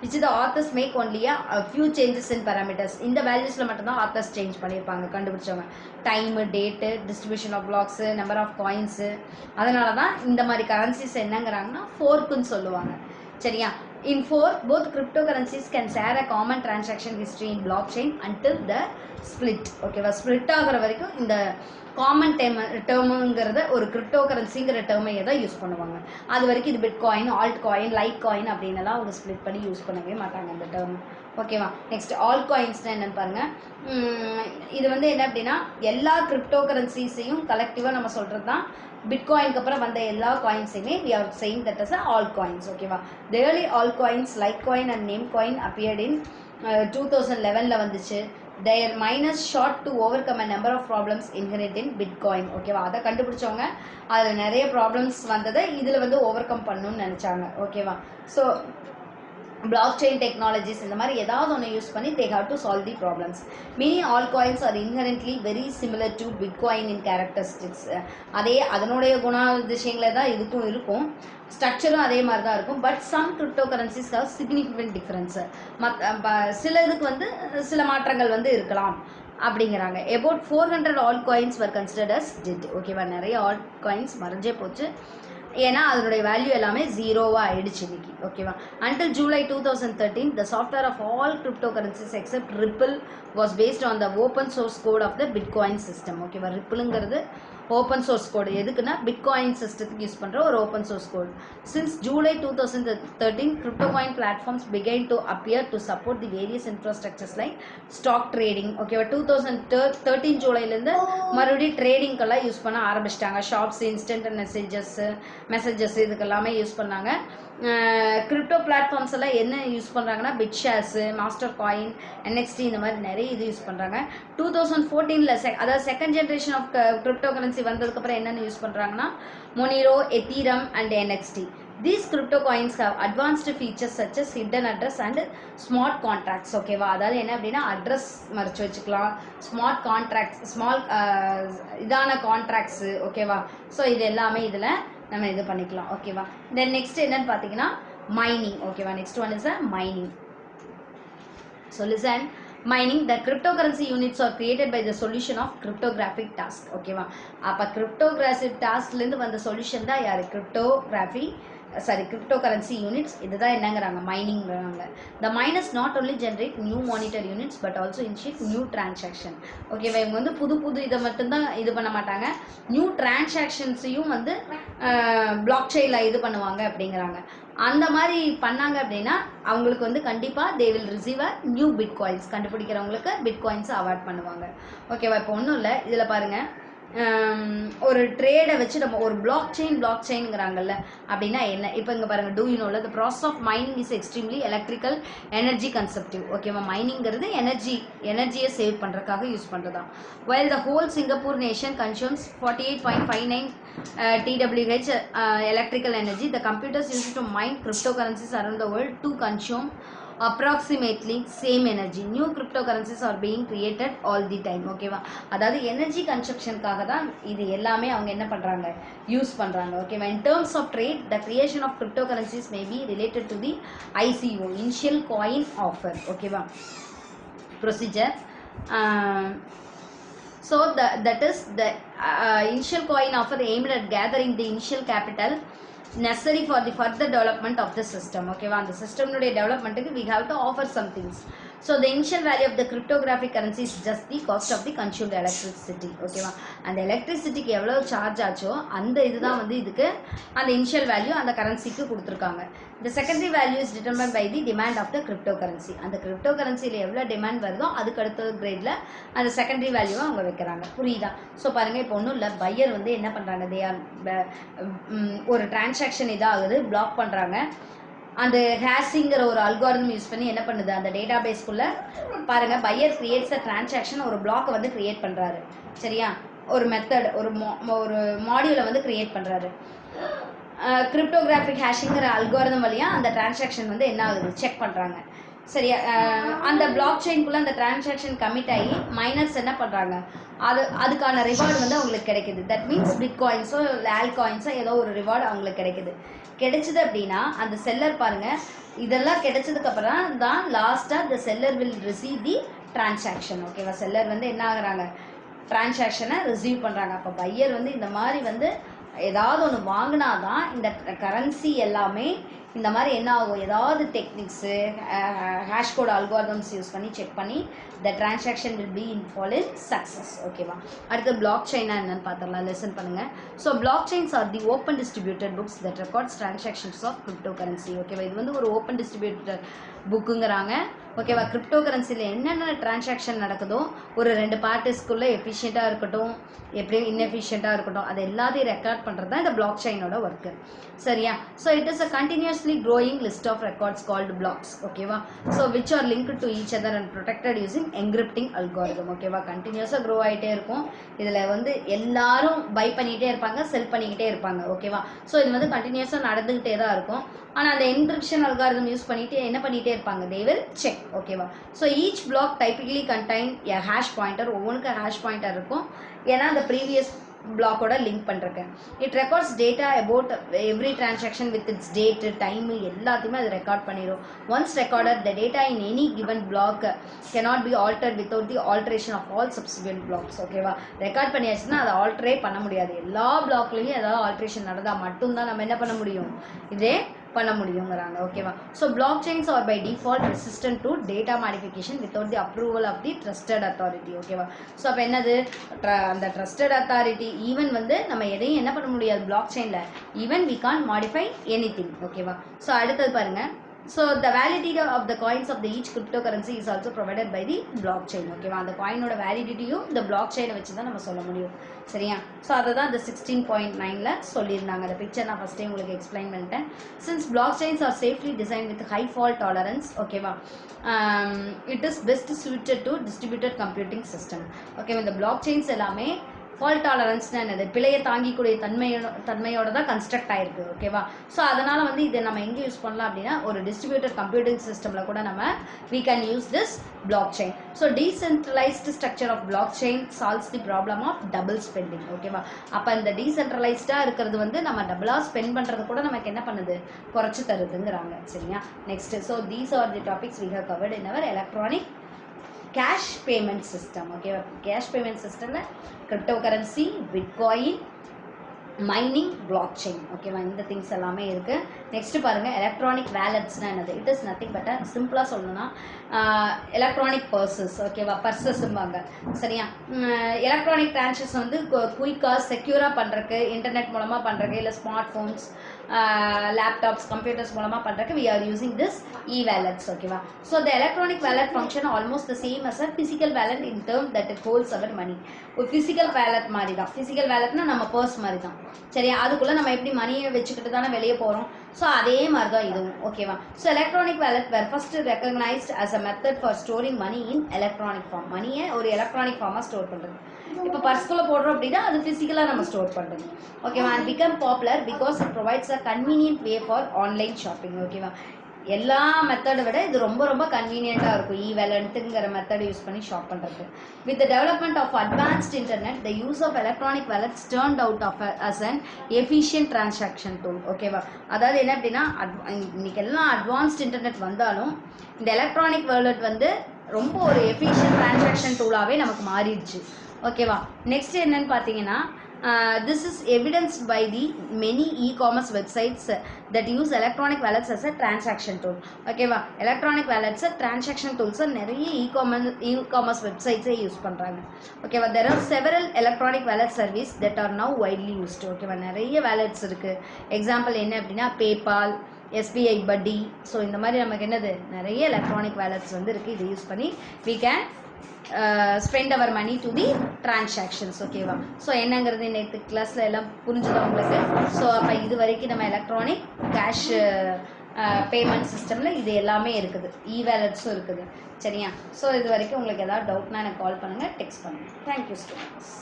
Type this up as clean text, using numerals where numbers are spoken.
which the authors make only a few changes in parameters. இந்த வேல்யூஸ்ல மட்டும் தான் authors change பண்ணியிருப்பாங்க கண்டுபிடிச்சவங்க. Time, date, distribution of blocks, number of coins. அதனால தான் இந்த மாதிரி கரன்சிஸ் என்னங்கிறாங்கன்னா ஃபோர்க்குன்னு சொல்லுவாங்க. சரியா? In fork, both cryptocurrencies can share a common transaction history in blockchain until the split. ஓகேவா? ஸ்ப்ளிட் ஆகிற வரைக்கும் இந்த காமன் டேர்முங்கிறத ஒரு கிரிப்டோ கரன்சிங்கிற டேர்மையை தான் யூஸ் பண்ணுவாங்க. அது வரைக்கும் இது bitcoin, altcoin, litecoin அப்படின்னலாம் அவங்க ஸ்ப்ளிட் பண்ணி யூஸ் பண்ணவே மாட்டாங்க இந்த டேர்ம். ஓகேவா? நெக்ஸ்ட் ஆல்ட் காயின்ஸ்னால் என்னன்னு பாருங்க. இது வந்து என்ன அப்படின்னா எல்லா கிரிப்டோ கரன்சிஸையும் கலெக்டிவாக நம்ம சொல்கிறது தான் பிட்காயினுக்கு அப்புறம் வந்த எல்லா காயின்ஸையுமே we are saying that as all coins. ஓகேவா? the early all coins like coin and name coin appeared in 2011ல வந்துச்சு. their miners sought to overcome a number of problems inherent in bitcoin. ஓகேவா? அதை கண்டுபிடிச்சவங்க அதில் நிறைய ப்ராப்ளம்ஸ் வந்ததை இதில் வந்து over come பண்ணணும்னு நினச்சாங்க. ஓகேவா? ஸோ blockchain technologies இந்த மாதிரி ஏதாவது ஒன்று யூஸ் பண்ணி they have to solve the problems. many altcoins are inherently very similar to bitcoin in characteristics. அதே அதனுடைய குணாதிசயங்களே தான் இதுக்கும் இருக்கும், ஸ்ட்ரக்சரும் அதே மாதிரி தான் இருக்கும். But some cryptocurrencies have significant difference. சில இதுக்கு வந்து சில மாற்றங்கள் வந்து இருக்கலாம் அப்படிங்கிறாங்க. about 400 altcoins were considered as dead. ஓகேவா? நிறைய altcoins மறைஞ்சே போச்சு, ஏன்னா அதனுடைய வேல்யூ எல்லாமே ஜீரோவாக ஆயிடுச்சு இன்னைக்கு. ஓகேவா? until July 2013 the software of all cryptocurrencies except Ripple was based on the open source code of the Bitcoin system. ஓகேவா? ரிப்பிளுங்கிறது ஓப்பன் சோர்ஸ் கோடு. எதுக்குன்னா பிட்காயின் சிஸ்டத்துக்கு யூஸ் பண்ணுற ஒரு open source code. Since July 2013 cryptocoin platforms began to appear to support the various infrastructures like stock trading. ஓகேவா? 2013 ஜூலைலேருந்து மறுபடியும் ட்ரேடிங்கெல்லாம் use பண்ண ஆரம்பிச்சிட்டாங்க. Shops, instant messages இதுக்கெல்லாமே use பண்ணாங்க. கிரிப்டோ பிளாட்ஃபார்ம்ஸ் எல்லாம் என்ன யூஸ் பண்ணுறாங்கன்னா BitShares, Mastercoin, NXT இந்த மாதிரி நிறைய இது யூஸ் பண்ணுறாங்க. 2014ல் அதாவது second generation of cryptocurrency வந்ததுக்கப்புறம் என்னென்னு யூஸ் பண்ணுறாங்கன்னா Monero, Ethereum and NXT. These crypto coins have advanced features such as hidden address and smart contracts. ஓகேவா? அதாவது என்ன அப்படின்னா அட்ரஸ் மறைச்சு வச்சுக்கலாம், ஸ்மார்ட் கான்ட்ராக்ட்ஸ், இதான கான்ட்ராக்ட்ஸு. ஓகேவா? ஸோ இது எல்லாமே இதில் நம்ம இது பண்ணிக்கலாம். ஓகேவா? தென் நெக்ஸ்ட் என்னன்னு பார்த்தீங்கன்னா மைனிங். ஓகேவா? Next one is mining. So listen, mining, the cryptocurrency units are created by the solution of cryptographic task. ஓகேவா? அப்போ கிரிப்டோகிராஃபிக் டாஸ்க்லேருந்து வந்த சொல்யூஷன் தான் யார்? cryptocurrency units. இதுதான் என்னங்கிறாங்க? மைனிங்கிறாங்க. the miners not only generate new monitor units but also initiate new transaction. ஓகேவா? இவங்க வந்து புது இதை மட்டும்தான் இது பண்ண மாட்டாங்க, நியூ டிரான்சாக்ஷன்ஸையும் வந்து பிளாக் செயினில் இது பண்ணுவாங்க அப்படிங்கிறாங்க. அந்த மாதிரி பண்ணாங்க அப்படின்னா அவங்களுக்கு வந்து கண்டிப்பாக they will receive a new bitcoins. கண்டுபிடிக்கிறவங்களுக்கு பிட்காயின்ஸை அவார்ட் பண்ணுவாங்க. ஓகேவா? இப்போ ஒன்றும் இல்லை, இதில் பாருங்கள், ஒரு ட்ரேடை வச்சு நம்ம ஒரு பிளாக் செயின்ங்கிறாங்கல்ல அப்படின்னா என்ன? இப்போ இங்கே பாருங்கள், டூ யூ நோல the process of mining is extremely electrical energy consumptive. ஓகேவா? மைனிங்கிறது எனர்ஜியை சேவ் பண்ணுறதுக்காக use பண்ணுறதான். while the whole Singapore nation consumes 48.59 TWh electrical energy, the computers used to mine cryptocurrencies around the world to consume approximately same energy. New cryptocurrencies are being created all the time. ஓகேவா? அதாவது energy கன்ஸ்ட்ரக்ஷனுக்காக தான் இது எல்லாமே அவங்க என்ன பண்ணுறாங்க? Use பண்ணுறாங்க. ஓகேவா? in terms of trade, the creation of cryptocurrencies may be related to the ICO, initial coin offer. ஓகேவா? procedure. So that is the initial coin offer aimed at gathering the initial capital necessary for the further development of the system. ஓகேவா? அந்த சிஸ்டம்னுடைய டெவலப்மெண்ட்டுக்கு we have to offer some things. So the initial value of the cryptographic currency is just the cost of the consumed electricity. ஓகேவா? அந்த எலக்ட்ரிசிட்டிக்கு எவ்வளோ charge ஆச்சோ அந்த இதுதான் வந்து இதுக்கு அந்த இனிஷியல் வேல்யூ அந்த கரன்சிக்கு கொடுத்துருக்காங்க. The secondary value is determined by the demand of the cryptocurrency. அந்த கிரிப்டோ கரன்சியில் எவ்வளோ டிமாண்ட் வருதோ அதுக்கு அடுத்த கிரேடில் அந்த செகண்டரி வேல்யூவை அவங்க வைக்கிறாங்க. புரியுதா? ஸோ பாருங்கள், இப்போ ஒன்றும் இல்லை, பையர் வந்து என்ன பண்ணுறாங்க? ஒரு டிரான்சாக்ஷன் இதாகுது, பிளாக் பண்ணுறாங்க. அந்த ஹேஷிங்கிற ஒரு அல்காரிதம் யூஸ் பண்ணி என்ன பண்ணுது? அந்த டேட்டா பேஸ்க்குள்ளே பாருங்கள், பையர் கிரியேட்ஸ் அ டிரான்சாக்ஷன், ஒரு பிளாக்கை வந்து கிரியேட் பண்ணுறாரு. சரியா? ஒரு மெத்தட், ஒரு மாடியூலை வந்து கிரியேட் பண்ணுறாரு. கிரிப்டோகிராஃபிக் ஹேஷிங்கிற அல்காரிதம் வழியாக அந்த டிரான்சாக்ஷன் வந்து என்ன ஆகுது? செக் பண்ணுறாங்க. சரியா? அந்த பிளாக் செயின்குள்ளே அந்த டிரான்சாக்ஷன் கமிட் ஆகி மைனர்ஸ் என்ன பண்ணுறாங்க, அதுக்கான ரிவார்டு வந்து அவங்களுக்கு கிடைக்குது. தட் மீன்ஸ் பிட் காயின்ஸோ இல்லை ஆல் காயின்ஸோ ஏதோ ஒரு ரிவார்டு அவங்களுக்கு கிடைக்குது. கிடைச்சிது அப்படின்னா அந்த செல்லர் பாருங்கள், இதெல்லாம் கிடைச்சதுக்கப்புறம் தான் லாஸ்ட்டாக த seller will receive the transaction. ஓகேவா? செல்லர் வந்து என்ன ஆகுறாங்க, டிரான்சாக்ஷனை ரிசீவ் பண்ணுறாங்க. அப்போ பையர் வந்து இந்த மாதிரி வந்து ஏதாவது ஒன்று வாங்கினா தான் இந்த கரன்சி எல்லாமே இந்த மாதிரி என்ன ஆகும், ஏதாவது techniques hash code algorithms use பண்ணி செக் பண்ணி the transaction will be in fall in success. ஓகேவா? அடுத்து பிளாக் செயினா என்னன்னு பார்த்துடலாம். லெசன் பண்ணுங்கள். So blockchains are the open distributed books that records transactions of cryptocurrency. ஓகேவா? இது வந்து ஒரு ஓப்பன் டிஸ்ட்ரிபியூட்டட் புக்குங்கிறாங்க. ஓகேவா? கிரிப்டோ கரன்சியில் என்னென்ன டிரான்சாக்ஷன் நடக்குதோ ஒரு 2 பார்ட்டிஸ்க்குள்ளே எஃபிஷியண்ட்டாக இருக்கட்டும், எப்படி இன்எஃபிஷியண்ட்டாக இருக்கட்டும், அது எல்லாத்தையும் ரெக்கார்ட் பண்ணுறது தான் இந்த பிளாக் செயினோட ஒர்க்கு. சரியா? So it is a continuously growing list of records called blocks. ஓகேவா? So which are linked to each other and protected using encrypting algorithm. ஓகேவா? கண்டினியூஸாக க்ரோ ஆகிட்டே இருக்கும். இதில் வந்து எல்லாரும் பை பண்ணிகிட்டே இருப்பாங்க, செல் பண்ணிக்கிட்டே இருப்பாங்க. ஓகேவா? ஸோ இது வந்து கண்டினியூஸாக நடந்துக்கிட்டே தான் இருக்கும். ஆனால் அந்த என்கிரிப்ஷன் அல்காரிதம் யூஸ் பண்ணிட்டு என்ன பண்ணிகிட்டே இருப்பாங்க, they will check. ஓகேவா? So each block typically contain a hash pointer. ஒவ்வொன்றுக்கு ஹேஷ் பாயிண்டர் இருக்கும். ஏன்னா அந்த ப்ரீவியஸ் பிளாக்கோட லிங்க் பண்ணிருக்கேன். It records data about every transaction with its date, time எல்லாத்தையுமே அது ரெக்கார்ட் பண்ணிடும். Once recorded the data in any given block cannot be altered without the alteration of all subsequent blocks. ஓகேவா? Record பண்ணியாச்சுன்னா அதை ஆல்டரே பண்ண முடியாது. எல்லா பிளாக்லையும் ஏதாவது ஆல்ட்ரேஷன் நடந்தால் மட்டும்தான் நம்ம என்ன பண்ண முடியும், இதே பண்ண முடியுங்கிறாங்க. ஓகேவா? So blockchains are by default resistant to data modification without the approval of the trusted authority. ஓகேவா? ஸோ அப்போ என்னது, அந்த ட்ரஸ்டட் அத்தாரிட்டி ஈவன் வந்து நம்ம எதையும் என்ன பண்ண முடியாது பிளாக் செயினில், even we can modify any thing. ஓகேவா? ஸோ அடுத்தது பாருங்கள். So the validity of the coins of the each cryptocurrency is also provided by the blockchain. ஓகேவா? அந்த காயினோட வேலிடிட்டியும் இந்த blockchain வச்சு தான் நம்ம சொல்ல முடியும். சரியா? ஸோ அதை தான் இந்த 16.9ல சொல்லியிருந்தாங்க. அந்த பிக்சர் நான் ஃபஸ்ட்டே உங்களுக்கு எக்ஸ்பிளைன் பண்ணிட்டேன். Since blockchains are safely designed with high fault tolerance, ஓகேவா, it is best suited to distributed computing system. ஓகேவா? இந்த blockchains எல்லாமே ஃபால்ட் டாலரன்ஸ்னா என்னது, பிழையை தாங்கிக்கூடிய தன்மையோட தான் கன்ஸ்ட்ரக்ட் ஆயிருக்கு. ஓகேவா? ஸோ அதனால் வந்து இதை நம்ம எங்கே யூஸ் பண்ணலாம் அப்படின்னா ஒரு டிஸ்ட்ரிபியூட்டட் கம்ப்யூட்டிங் சிஸ்டமில் கூட நம்ம we can use this blockchain. So decentralised structure of blockchain solves the problem of double spending. ஓகேவா? அப்போ இந்த டீசென்ட்ரலைஸ்டாக இருக்கிறது வந்து நம்ம டபுளாக ஸ்பெண்ட் பண்ணுறது கூட நமக்கு என்ன பண்ணுது, குறைச்சி தருதுங்கிறாங்க. சரியா? Next, so these are the topics we have covered in our electronic cash payment system. ஓகேவா? கேஷ் பேமெண்ட் சிஸ்டமில் crypto currency, bitcoin, mining, block chain. ஓகேவா? இந்த திங்ஸ் எல்லாமே இருக்குது. நெக்ஸ்ட்டு பாருங்கள், எலக்ட்ரானிக் வேலட்ஸ்னால் என்னது. இட் இஸ் நத்திங் பட் சிம்பிளாக சொல்லணும்னா எலக்ட்ரானிக் பர்சஸ். ஓகேவா? பர்சஸ்ம்பாங்க. சரியா? எலக்ட்ரானிக் டிரான்சாக்ஷன் வந்து குயிக்காக செக்யூராக பண்ணுறக்கு, இன்டர்நெட் மூலமாக பண்ணுறக்கு, இல்லை ஸ்மார்ட் ஃபோன்ஸ், லேப்டாப்ஸ், கம்ப்யூட்டர்ஸ் மூலமாக பண்ணுறக்கு we are using this e-wallets. ஓகேவா? So the electronic wallet function almost the same as a physical wallet in term that it holds our money. ஒரு ஃபிசிக்கல் வேலட் மாதிரி தான். Physical வேலட்னா நம்ம purse மாதிரி தான். சரியா? அதுக்குள்ளே நம்ம எப்படி மணியை வச்சுக்கிட்டு தானே வெளியே போகிறோம். ஸோ அதே மாதிரி தான் இதுவும். ஓகேவா? So electronic wallet were first recognised as a method for storing money in electronic form. மணியை ஒரு எலக்ட்ரானிக் ஃபார்மாக ஸ்டோர் பண்ணுறது. இப்போ பர்ஸ்குள்ளே போடுறோம் அப்படின்னா அது ஃபிசிக்கலாக நம்ம ஸ்டோர் பண்ணுறது. ஓகேவா? And become popular because it provides a convenient way for online shopping. ஓகேவா? எல்லா மெத்தடை விட இது ரொம்ப ரொம்ப கன்வீனியண்ட்டாக இருக்கும். வேலண்ட்டுங்கிற மெத்தட் யூஸ் பண்ணி ஷாப் பண்ணுறது. With the development of advanced internet the use of electronic wallets turned out of as an efficient transaction tool. ஓகேவா? அதாவது என்ன அப்படின்னா இன்னைக்கு எல்லாம் அட்வான்ஸ்ட் இன்டர்நெட் வந்தாலும் இந்த எலக்ட்ரானிக் வேலட் வந்து ரொம்ப ஒரு எஃபிஷியன்ட் டிரான்சாக்ஷன் டூலாகவே நமக்கு மாறிடுச்சு. ஓகேவா? நெக்ஸ்ட் என்னன்னு பார்த்தீங்கன்னா this is evidenced by the many e-commerce websites that use electronic wallets as a transaction tool. ஓகேவா? எலக்ட்ரானிக் வேலட்ஸ் transaction tools நிறைய e-commerce websites யூஸ் பண்ணுறாங்க. ஓகேவா? there are several electronic wallet service that are now widely used. ஓகேவா? நிறைய wallets இருக்குது. Example என்ன அப்படின்னா PayPal, SBI பட்டி. ஸோ இந்த மாதிரி நமக்கு என்னது நிறைய எலக்ட்ரானிக் வேலட்ஸ் வந்து இருக்குது. இதை யூஸ் பண்ணி we can spend our money to the transactions. ஓகேவா? ஸோ என்னங்கிறது நேற்று கிளாஸில் எல்லாம் புரிஞ்சுதா உங்களுக்கு? ஸோ அப்போ இது வரைக்கும் நம்ம எலக்ட்ரானிக் கேஷ் பேமெண்ட் சிஸ்டமில் இது எல்லாமே இருக்குது. வேலட்ஸும் இருக்குது. சரியா? ஸோ இது வரைக்கும் உங்களுக்கு ஏதாவது டவுட்னா எனக்கு கால் பண்ணுங்கள், டெக்ஸ்ட் பண்ணுங்கள். Thank you students.